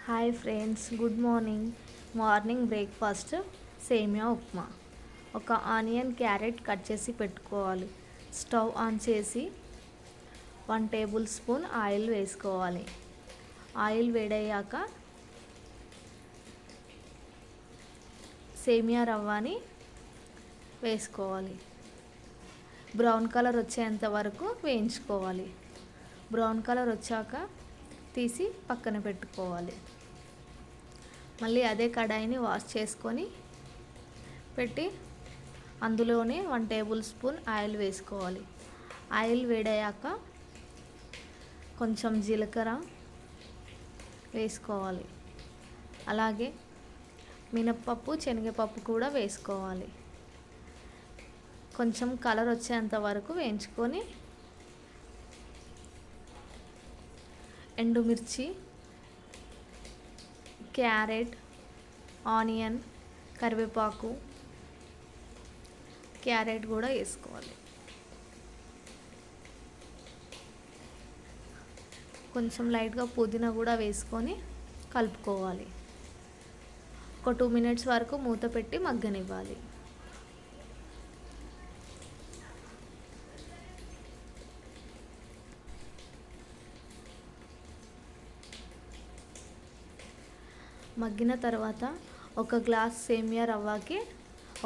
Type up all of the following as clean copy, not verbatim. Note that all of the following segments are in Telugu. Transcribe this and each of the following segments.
Hi friends, good morning. Morning breakfast సేమియా ఉప్మా. ఒక ఆనియన్, క్యారెట్ కట్ చేసి పెట్టుకోవాలి. స్టవ్ ఆన్ చేసి 1 టేబుల్ స్పూన్ ఆయిల్ వేసుకోవాలి. ఆయిల్ వేడయ్యాక సేమియా రవ్వని వేసుకోవాలి. బ్రౌన్ కలర్ వచ్చేంత వరకు వేయించుకోవాలి. బ్రౌన్ కలర్ వచ్చాక తీసి పక్కన పెట్టుకోవాలి. మళ్ళీ అదే కడాయిని వాష్ చేసుకొని పెట్టి అందులోనే 1 టేబుల్ స్పూన్ ఆయిల్ వేసుకోవాలి. ఆయిల్ వేడయ్యాక కొంచెం జీలకర్ర వేసుకోవాలి. అలాగే మినప్పప్పు, శనగపప్పు కూడా వేసుకోవాలి. కొంచెం కలర్ వచ్చేంత వరకు వేయించుకొని ఎండుమిర్చి, క్యారెట్, ఆనియన్, కరివేపాకు, క్యారెట్ కూడా వేసుకోవాలి. కొంచెం లైట్గా పుదీనా కూడా వేసుకొని కలుపుకోవాలి. ఒక 2 మినిట్స్ వరకు మూత పెట్టి మగ్గనివ్వాలి. మగ్గిన తర్వాత ఒక గ్లాస్ సేమియా రవ్వకి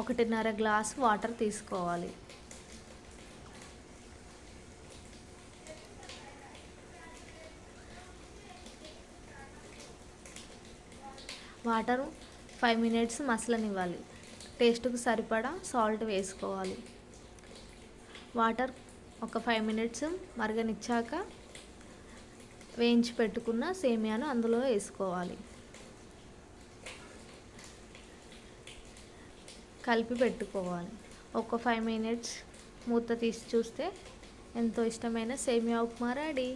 1.5 గ్లాస్ వాటర్ తీసుకోవాలి. వాటర్ 5 మినిట్స్ మసలనివ్వాలి. టేస్ట్కు సరిపడా సాల్ట్ వేసుకోవాలి. వాటర్ ఒక 5 మినిట్స్ మరగనిచ్చాక వేయించి పెట్టుకున్న సేమియాను అందులో వేసుకోవాలి. కలిపి పెట్టుకోవాలి. ఒక 5 మినిట్స్ మూత తీసి చూస్తే ఎంతో ఇష్టమైన సేమియా ఉప్మా రెడీ.